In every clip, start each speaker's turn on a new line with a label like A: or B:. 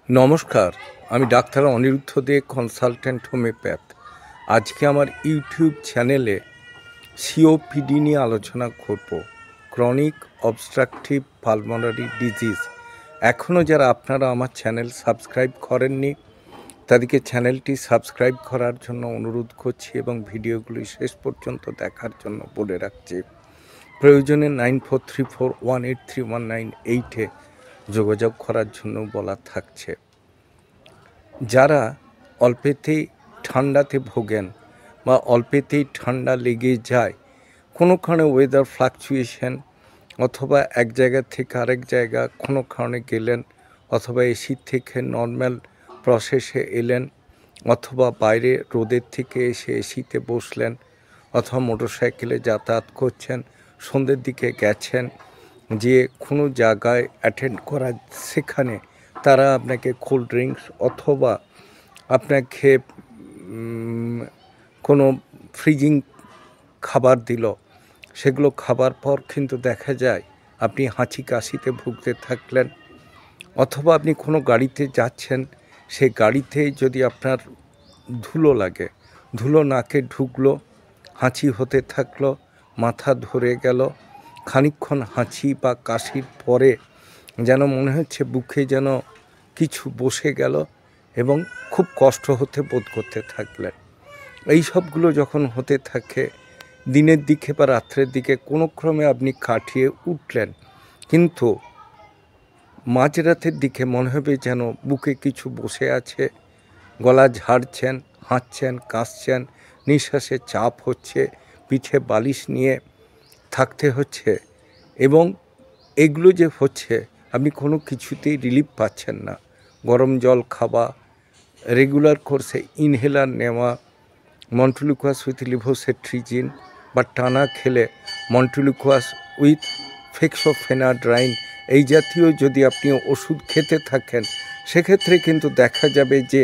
A: নমস্কার, আমি ডাক্তার অনিরুদ্ধ দে, consultant homeopath. আজকে আমার ইউটিউব চ্যানেলে সিওপিডি নিয়ে আলোচনা করব। Chronic obstructive pulmonary disease. এখনও যারা আপনারা আমার চ্যানেল সাবস্ক্রাইব করেননি তাদেরকে চ্যানেলটি সাবস্ক্রাইব করার জন্য অনুরোধ করছি এবং ভিডিওগুলি শেষ পর্যন্ত দেখার জন্য বলে রাখছি। প্রয়োজনে 9434183198-এ যোগাযোগ করার জন্য বলা থাকছে। যারা অল্পেতেই ঠান্ডাতে ভোগেন বা অল্পেতেই ঠান্ডা লেগে যায়, কোনো কারণে ওয়েদার ফ্লাকচুয়েশন, অথবা এক জায়গা থেকে আরেক জায়গা কোনো কারণে গেলেন, অথবা এসি থেকে নর্মাল প্রসেসে এলেন, অথবা বাইরে রোদের থেকে এসে এসিতে বসলেন, অথবা মোটরসাইকেলে যাতায়াত করছেন, সন্ধ্যের দিকে গেছেন, যে কোনো জায়গায় অ্যাটেন্ড করা, সেখানে তারা আপনাকে কোল্ড ড্রিঙ্কস অথবা আপনাকে কোনো ফ্রিজিং খাবার দিল, সেগুলো খাবার পর কিন্তু দেখা যায় আপনি হাঁচি কাশিতে ভুগতে থাকলেন। অথবা আপনি কোনো গাড়িতে যাচ্ছেন, সেই গাড়িতে যদি আপনার ধুলো লাগে, ধুলো নাকে ঢুকলো, হাঁচি হতে থাকলো, মাথা ধরে গেল, খানিকক্ষণ হাঁচি বা কাশির পরে যেন মনে হচ্ছে বুকে যেন কিছু বসে গেল এবং খুব কষ্ট হতে বোধ করতে থাকলেন। এই সবগুলো যখন হতে থাকে, দিনের দিকে বা রাত্রের দিকে কোনো ক্রমে আপনি কাটিয়ে উঠলেন, কিন্তু মাঝরাতের দিকে মনে হবে যেন বুকে কিছু বসে আছে, গলা ঝাড়ছেন, হাঁচছেন, কাশছেন, নিঃশ্বাসে চাপ হচ্ছে, পিঠে বালিশ নিয়ে থাকতে হচ্ছে, এবং এগুলো যে হচ্ছে আপনি কোনো কিছুতেই রিলিফ পাচ্ছেন না। গরম জল খাওয়া, রেগুলার কোর্সে ইনহেলার নেওয়া, মন্টেলিকুয়াস উইথ লিভোসেট্রিজিন, বা টানা খেলে মন্টেলিকুয়াস উইথ ফেক্সোফেনাড্রাইন, এই জাতীয় যদি আপনি ওষুধ খেতে থাকেন, সেক্ষেত্রে কিন্তু দেখা যাবে যে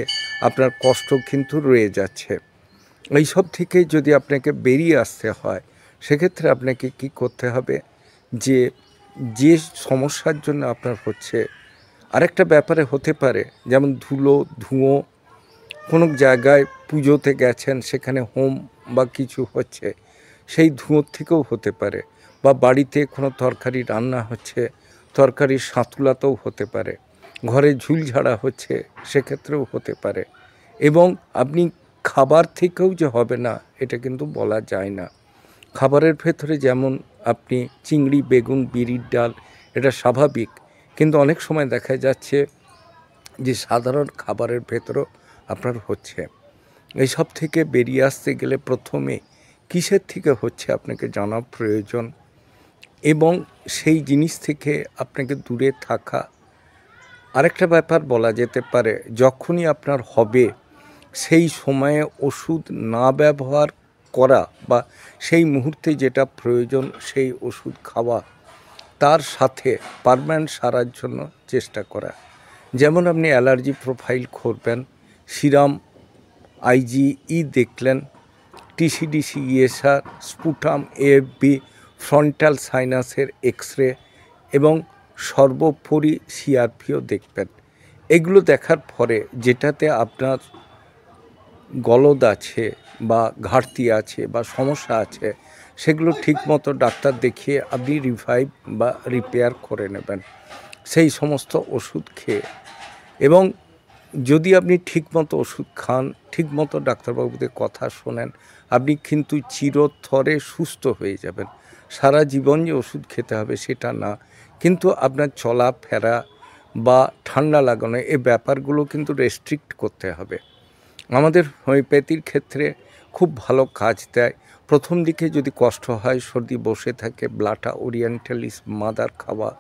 A: আপনার কষ্ট কিন্তু রয়ে যাচ্ছে। এইসব থেকে যদি আপনাকে বেরিয়ে আসতে হয়, সেক্ষেত্রে আপনাকে কি করতে হবে, যে যে সমস্যার জন্য আপনার হচ্ছে, আরেকটা ব্যাপারে হতে পারে, যেমন ধুলো, ধুঁয়ো, কোনো জায়গায় পুজোতে গেছেন, সেখানে হোম বা কিছু হচ্ছে, সেই ধুঁয়োর থেকেও হতে পারে, বা বাড়িতে কোনো তরকারি রান্না হচ্ছে, তরকারির সাঁতুলাতেও হতে পারে, ঘরে ঝুল ঝাড়া হচ্ছে, সেক্ষেত্রেও হতে পারে। এবং আপনি খাবার থেকেও যে হবে না, এটা কিন্তু বলা যায় না। খাবারের ভেতরে যেমন আপনি চিংড়ি, বেগুন, বিউলির ডাল, এটা স্বাভাবিক, কিন্তু অনেক সময় দেখা যাচ্ছে যে সাধারণ খাবারের ভেতরেও আপনার হচ্ছে। এইসব থেকে বেরিয়ে আসতে গেলে প্রথমে কিসের থেকে হচ্ছে আপনাকে জানা প্রয়োজন, এবং সেই জিনিস থেকে আপনাকে দূরে থাকা। আরেকটা ব্যাপার বলা যেতে পারে, যখনই আপনার হবে সেই সময়ে ওষুধ না ব্যবহার করা, বা সেই মুহূর্তে যেটা প্রয়োজন সেই ওষুধ খাওয়া, তার সাথে পার্মানেন্ট সারার জন্য চেষ্টা করা। যেমন আপনি অ্যালার্জি প্রোফাইল করবেন, সিরাম আইজিই দেখলেন, TC DC ESR, sputum AFB, frontal সাইনাসের এক্স-রে, এবং সর্বোপরি সিআরপিও দেখবেন। এগুলো দেখার পরে যেটাতে আপনার গলদ আছে বা ঘাটতি আছে বা সমস্যা আছে, সেগুলো ঠিকমতো ডাক্তার দেখিয়ে আপনি রিভাইভ বা রিপেয়ার করে নেবেন সেই সমস্ত ওষুধ খেয়ে। এবং যদি আপনি ঠিকমতো ওষুধ খান, ঠিকমতো ডাক্তারবাবুদের কথা শোনেন, আপনি কিন্তু চিরতরে সুস্থ হয়ে যাবেন। সারা জীবন যে ওষুধ খেতে হবে সেটা না, কিন্তু আপনার চলাফেরা বা ঠান্ডা লাগানো, এই ব্যাপারগুলো কিন্তু রেস্ট্রিক্ট করতে হবে। আমাদের হোমিওপ্যাথির ক্ষেত্রে খুব ভালো কাজ দেয়। প্রথম দিকে যদি কষ্ট হয়, সর্দি বসে থাকে, ব্লাটা ওরিয়েন্টালিস মাদার খাওয়া,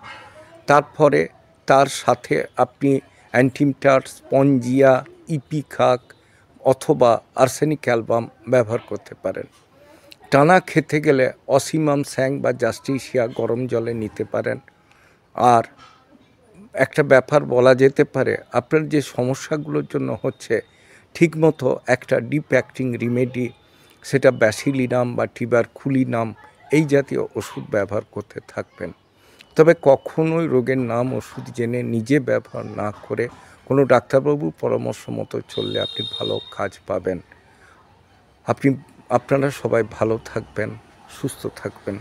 A: তারপরে তার সাথে আপনি অ্যান্টিমটার, স্পঞ্জিয়া, ইপিকাক অথবা আর্সেনিক অ্যালবাম ব্যবহার করতে পারেন। টানা খেতে গেলে অসিমাম স্যাং বা জাস্টিসিয়া গরম জলে নিতে পারেন। আর একটা ব্যাপার বলা যেতে পারে, আপনার যে সমস্যাগুলোর জন্য হচ্ছে, ঠিকমতো একটা ডিপ অ্যাক্টিং রিমেডি, সেটা ব্যাসিলিনাম বা টিবারকুলিনাম, এই জাতীয় ওষুধ ব্যবহার করতে থাকবেন। তবে কখনোই রোগের নাম ওষুধ জেনে নিজে ব্যবহার না করে কোনো ডাক্তারবাবুর পরামর্শ মতো চললে আপনি ভালো কাজ পাবেন। আপনারা সবাই ভালো থাকবেন, সুস্থ থাকবেন।